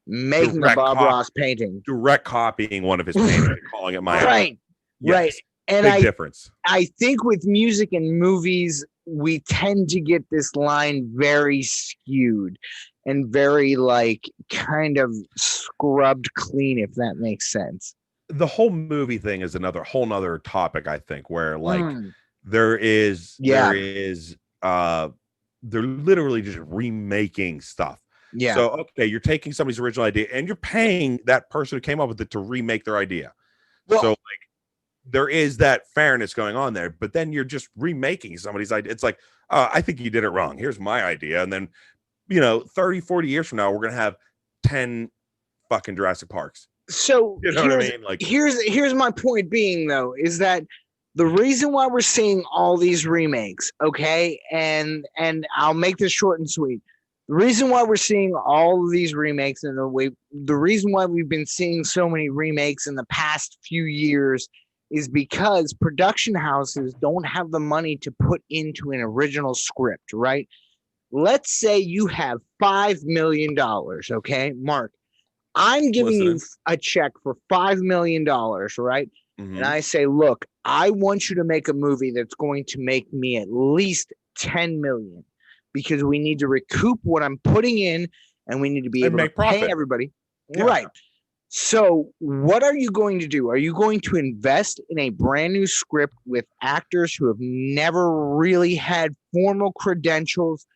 making a Bob Ross painting.
Direct copying one of his paintings and calling it my own.
Right. Yes. Right. And
big difference.
I think with music and movies, we tend to get this line very skewed and very kind of scrubbed clean, if that makes sense.
The whole movie thing is whole nother topic, I think, where they're literally just remaking stuff.
Yeah.
So, okay, you're taking somebody's original idea and you're paying that person who came up with it to remake their idea. Well, so there is that fairness going on there, but then you're just remaking somebody's idea. It's like, I think you did it wrong. Here's my idea. And then, 30, 40 years from now, we're going to have 10 fucking Jurassic Parks.
So
you know what I mean? Like,
here's my point being, though, is that the reason why we're seeing all these remakes, okay, and I'll make this short and sweet. The reason why we're seeing all of these remakes and the reason why we've been seeing so many remakes in the past few years is because production houses don't have the money to put into an original script, right? Let's say you have $5 million, okay, Mark. I'm giving you a check for $5 million, right? Mm-hmm. And I say, look, I want you to make a movie that's going to make me at least $10 million because we need to recoup what I'm putting in and we need to be able to pay everybody. Yeah. Right. So what are you going to do? Are you going to invest in a brand new script with actors who have never really had formal credentials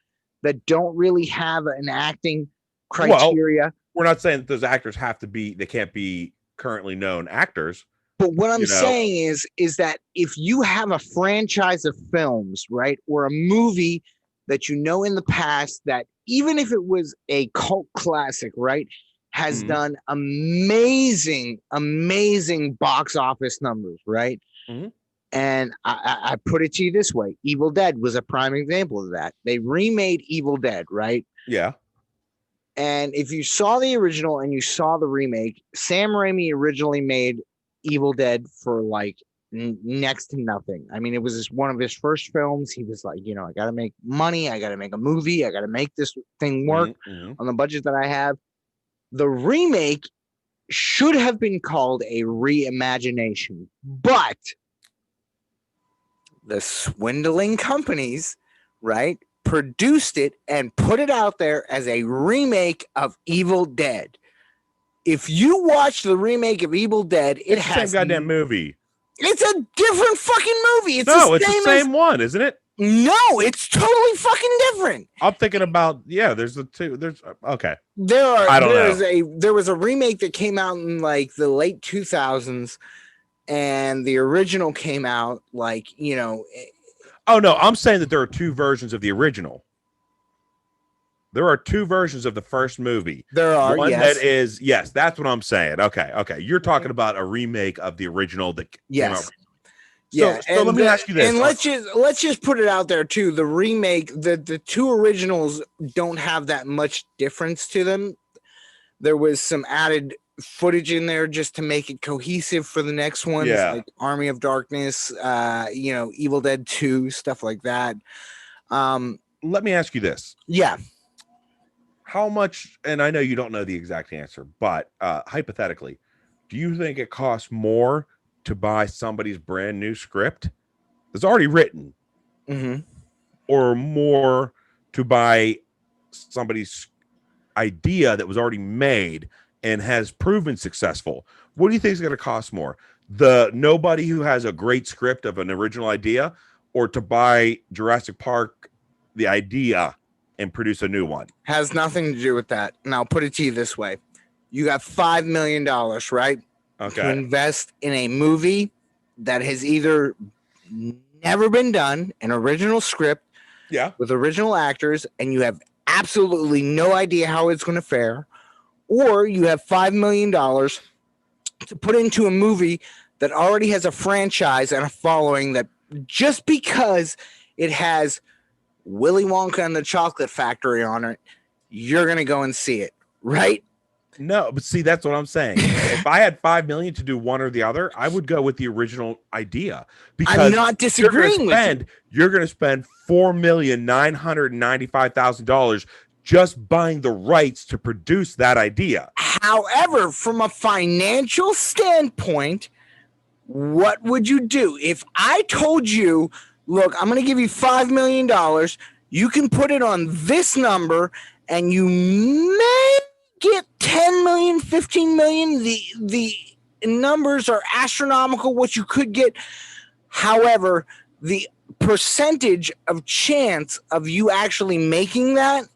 that don't really have an acting criteria?
Well, we're not saying that those actors they can't be currently known actors.
But what I'm saying is that if you have a franchise of films, right, or a movie that in the past that even if it was a cult classic, right, has done amazing box office numbers, right? Mm-hmm. And I put it to you this way. Evil Dead was a prime example of that. They remade Evil Dead, right?
Yeah.
And if you saw the original and you saw the remake, Sam Raimi originally made Evil Dead for like next to nothing. I mean, it was one of his first films. He was like, I got to make money. I got to make a movie. I got to make this thing work on the budget that I have. The remake should have been called a reimagination, but the swindling companies, right, produced it and put it out there as a remake of Evil Dead. If you watch the remake of Evil Dead, it's the same
goddamn movie.
It's a different fucking movie.
It's the same one, isn't it?
No, it's totally fucking different.
I'm thinking about there's the two. Okay.
There was a remake that came out in like the late 2000s, and the original came out like
Oh no, I'm saying that there are two versions of the original. There are two versions of the first movie.
There are
one that is that's what I'm saying. Okay. You're talking about a remake of the original that came out.
Yeah,
so let me ask you this.
And let's just put it out there too. The remake, the two originals don't have that much difference to them. There was some added footage in there just to make it cohesive for the next ones, like Army of Darkness, Evil Dead 2, stuff like that.
Let me ask you this.
Yeah.
How much, and I know you don't know the exact answer, but hypothetically, do you think it costs more to buy somebody's brand new script that's already written, or more to buy somebody's idea that was already made and has proven successful? What do you think is going to cost more? The nobody who has a great script of an original idea, or to buy Jurassic Park, the idea, and produce a new one?
Has nothing to do with that. And I'll put it to you this way. You got $5 million, right?
Okay.
To invest in a movie that has either never been done, an original script, with original actors, and you have absolutely no idea how it's going to fare, or you have $5 million to put into a movie that already has a franchise and a following, that just because it has Willy Wonka and the Chocolate Factory on it, you're going to go and see it, right?
No, but see, that's what I'm saying. If I had $5 million to do one or the other, I would go with the original idea. Because
I'm not disagreeing with you.
You're going to spend $4,995,000 just buying the rights to produce that idea.
However, from a financial standpoint, what would you do? If I told you, look, I'm going to give you $5 million, you can put it on this number, and you may get 10 million, 15 million. The numbers are astronomical, what you could get. However, the percentage of chance of you actually making that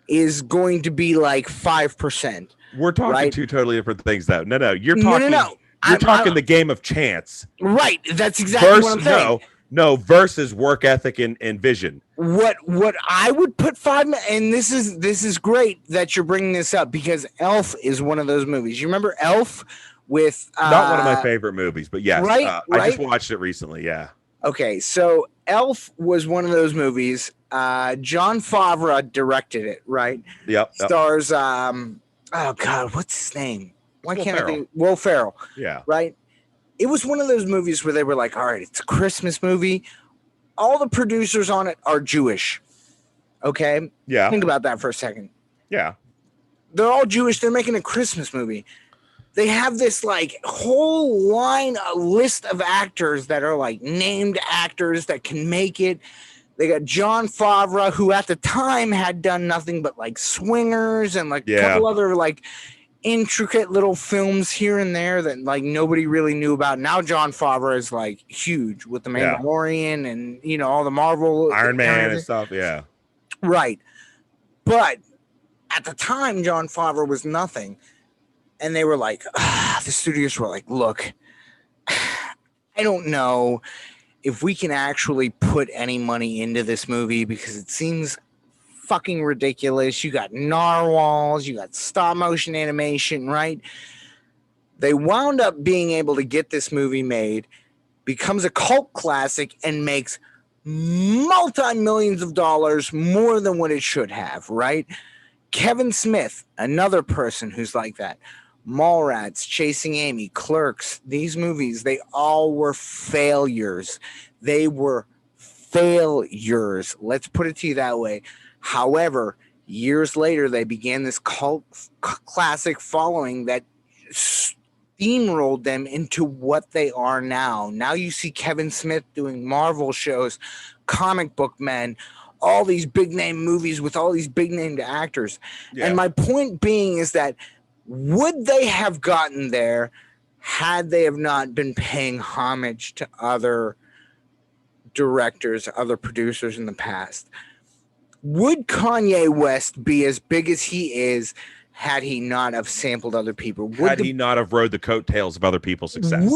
is going to be like 5%.
We're talking two totally different things, though. No, you're talking.
No.
You're talking the game of chance.
Right. That's exactly what I'm saying.
No, versus work ethic and vision.
What I would put and this is great that you're bringing this up, because Elf is one of those movies. You remember Elf with
not one of my favorite movies, but yes,
right?
I just watched it recently. Yeah.
Okay, so Elf was one of those movies. Jon Favreau directed it, right?
Yep.
Stars oh God, what's his name? Why can't I think? Will Ferrell.
Yeah.
Right. It was one of those movies where they were like, all right, it's a Christmas movie. All the producers on it are Jewish. Okay.
Yeah.
Think about that for a second.
Yeah.
They're all Jewish. They're making a Christmas movie. They have this like whole list of actors that are like named actors that can make it. They got Jon Favreau, who at the time had done nothing but like Swingers and like a couple other like intricate little films here and there that like nobody really knew about. Now Jon Favreau is like huge with the Mandalorian and, you know, all the Marvel
Iron Man and stuff. Yeah.
Right. But at the time, Jon Favreau was nothing. And they were like, the studios were like, look, I don't know if we can actually put any money into this movie because it seems fucking ridiculous. You got narwhals, you got stop motion animation, right? They wound up being able to get this movie made, becomes a cult classic, and makes multi-millions of dollars more than what it should have, right? Kevin Smith, another person who's like that. Mallrats, Chasing Amy, Clerks, these movies, they all were failures. They were failures. Let's put it to you that way. However, years later, they began this cult classic following that steamrolled them into what they are now. Now you see Kevin Smith doing Marvel shows, comic book men, all these big name movies with all these big named actors. Yeah. And my point being is that would they have gotten there had they have not been paying homage to other directors, other producers in the past? Would Kanye West be as big as he is had he not have sampled other people?
Had he not have rode the coattails of other people's success?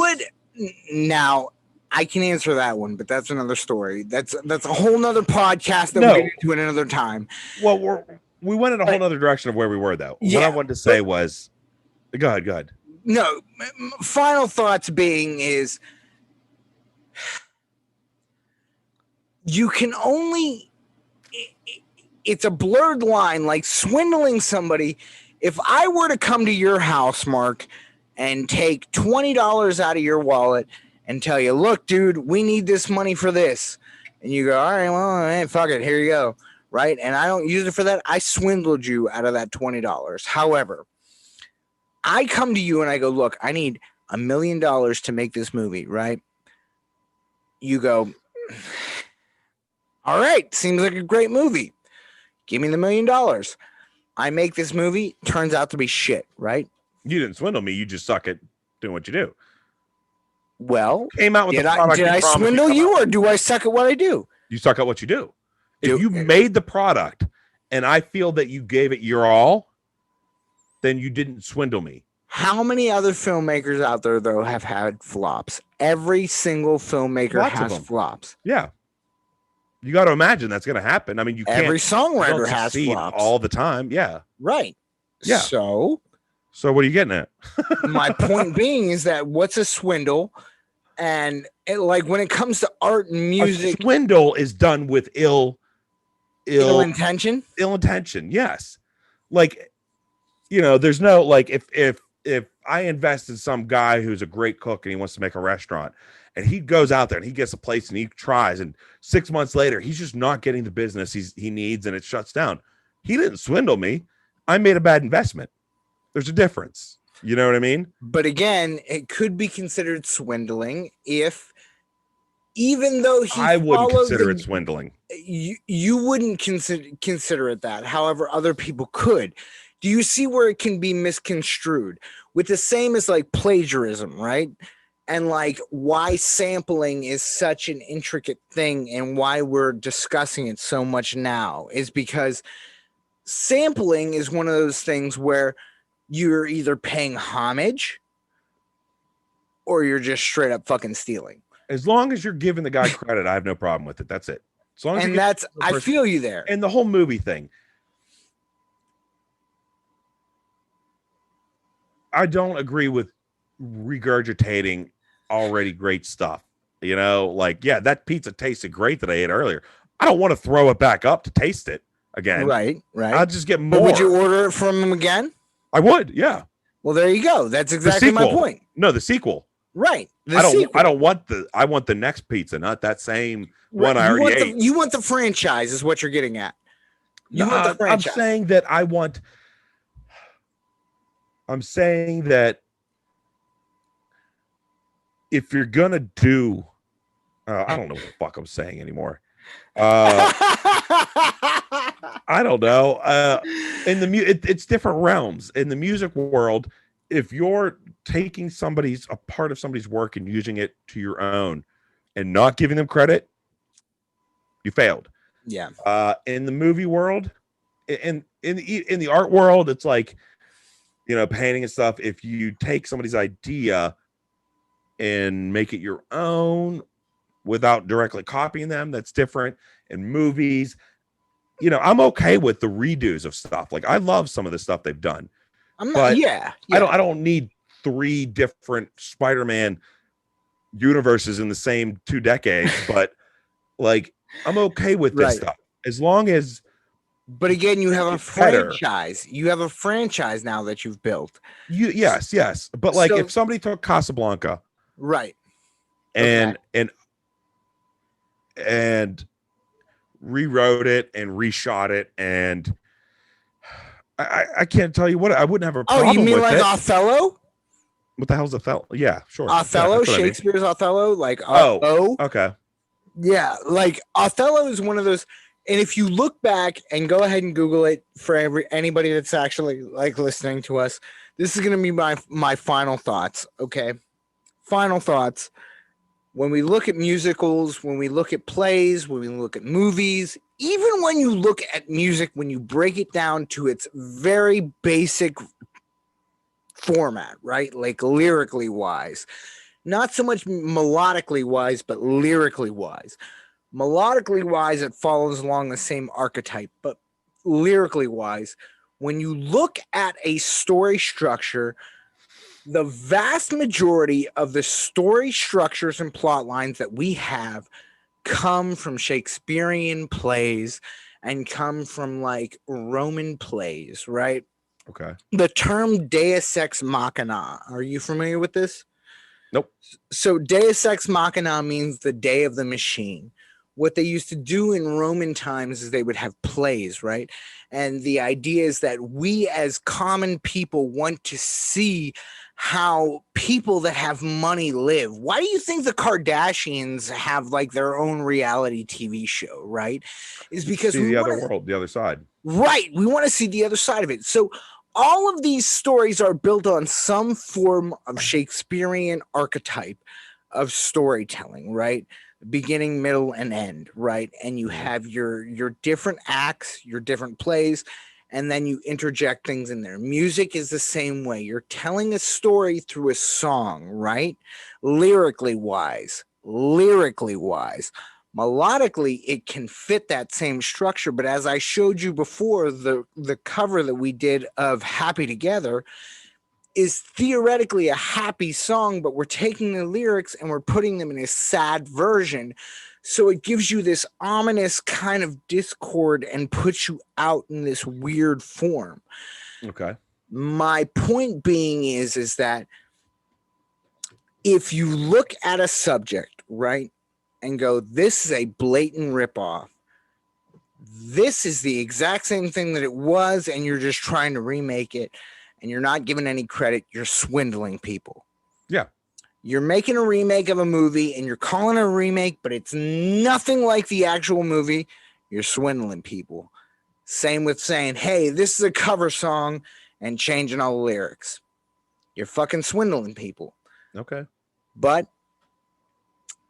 Now, I can answer that one, but that's another story. That's a whole nother podcast that we'll get into at another time.
Well, we went in a whole other direction of where we were, though. What I wanted to say was, go ahead.
No, final thoughts being is you can only... It's a blurred line, like swindling somebody. If I were to come to your house, Mark, and take $20 out of your wallet and tell you, look, dude, we need this money for this. And you go, all right, well, hey, fuck it. Here you go. Right. And I don't use it for that. I swindled you out of that $20. However, I come to you and I go, look, I need $1 million to make this movie. Right. You go, all right. Seems like a great movie. Give me the $1 million. I make this movie. Turns out to be shit, right?
You didn't swindle me. You just suck at doing what you do.
Well,
came out with
did I swindle you, or do I suck at what I do?
You suck at what you do. If you made the product and I feel that you gave it your all, then you didn't swindle me.
How many other filmmakers out there, though, have had flops? Every single filmmaker has flops.
Yeah. You got to imagine that's going to happen. I mean,
every songwriter has flops
all the time. Yeah.
Right.
Yeah.
So
what are you getting at?
My point being is that what's a swindle? And like when it comes to art and music,
a swindle is done with ill
intention.
Ill intention. Yes. Like, you know, there's no, like, if I invest in some guy who's a great cook and he wants to make a restaurant, and he goes out there and he gets a place and he tries, and 6 months later he's just not getting the business he needs and it shuts down. He didn't swindle me. I made a bad investment. There's a difference. You know what I mean?
But again, it could be considered swindling if, even though
I wouldn't consider it swindling.
You wouldn't consider it that. However, other people could. Do you see where it can be misconstrued? With the same as like plagiarism, right? And like why sampling is such an intricate thing and why we're discussing it so much now is because sampling is one of those things where you're either paying homage or you're just straight up fucking stealing.
As long as you're giving the guy credit, I have no problem with it. That's it. As long as
and that's, I feel you there.
And the whole movie thing. I don't agree with regurgitating already great stuff. You know, like, yeah, that pizza tasted great that I ate earlier. I don't want to throw it back up to taste it again.
Right.
I'll just get more.
But would you order it from him again?
I would, yeah.
Well, there you go. That's exactly my point.
No, the sequel.
Right.
I want the next pizza, not that same one I already ate.
You want the franchise is what you're getting at. You want the franchise.
I'm saying that if you're gonna do, I don't know what the fuck I'm saying anymore. I don't know. In the it's different realms in the music world. If you're taking a part of somebody's work and using it to your own, and not giving them credit, you failed.
Yeah.
In the movie world, in the art world, it's like, you know, painting and stuff. If you take somebody's idea and make it your own without directly copying them, that's different. In movies, you know, I'm okay with the redos of stuff. Like, I love some of the stuff they've done.
Yeah.
I don't need 3 different Spider-Man universes in the same 2 decades, but like, I'm okay with this stuff as long as.
But again, you have a franchise. You have a franchise now that you've built.
Yes. But like, if somebody took Casablanca,
right,
and rewrote it and reshot it, and I can't tell you what, I wouldn't have a problem with it.
Oh, you mean like Othello?
What the hell's Othello? Yeah, sure.
Othello,
yeah,
Shakespeare's Othello, like
okay.
Yeah, like Othello is one of those. And if you look back and go ahead and Google it for anybody that's actually like listening to us, this is going to be my final thoughts. Okay, final thoughts. When we look at musicals, when we look at plays, when we look at movies, even when you look at music, when you break it down to its very basic format, right? Like lyrically wise, not so much melodically wise, but lyrically wise. Melodically wise, it follows along the same archetype, but lyrically wise, when you look at a story structure, the vast majority of the story structures and plot lines that we have come from Shakespearean plays and come from like Roman plays, right?
Okay.
The term Deus Ex Machina, are you familiar with this?
Nope.
So Deus Ex Machina means the day of the machine. What they used to do in Roman times is they would have plays, right? And the idea is that we as common people want to see how people that have money live. Why do you think the Kardashians have like their own reality TV show, right? Is because
see the other world, the other side.
Right. We want to see the other side of it. So all of these stories are built on some form of Shakespearean archetype of storytelling, right? Beginning, middle, and end, right? And you have your different acts, your different plays, and then you interject things in there. Music is the same way. You're telling a story through a song, right? Lyrically wise. Melodically, it can fit that same structure. But as I showed you before, the cover that we did of Happy Together is theoretically a happy song, but we're taking the lyrics and we're putting them in a sad version. So it gives you this ominous kind of discord and puts you out in this weird form.
Okay.
My point being is that if you look at a subject, right, and go, this is a blatant ripoff. This is the exact same thing that it was, and you're just trying to remake it, and you're not giving any credit, you're swindling people.
Yeah.
You're making a remake of a movie, and you're calling it a remake, but it's nothing like the actual movie. You're swindling people. Same with saying, hey, this is a cover song, and changing all the lyrics. You're fucking swindling people.
Okay.
But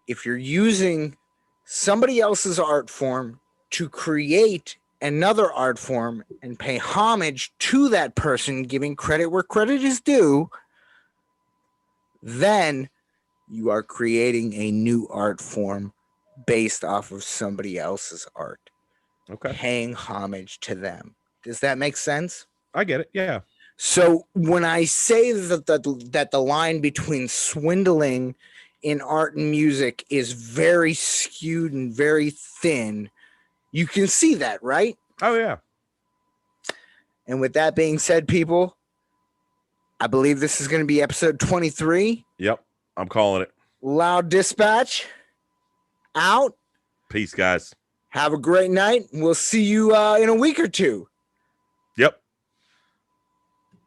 if you're using somebody else's art form to create another art form and pay homage to that person, giving credit where credit is due, then you are creating a new art form based off of somebody else's art.
Okay.
Paying homage to them. Does that make sense?
I get it. Yeah.
So when I say that the line between swindling in art and music is very skewed and very thin, you can see that, right?
Oh, yeah.
And with that being said, people, I believe this is going to be episode 23.
Yep. I'm calling it.
Loud Dispatch out.
Peace, guys.
Have a great night. We'll see you in a week or two.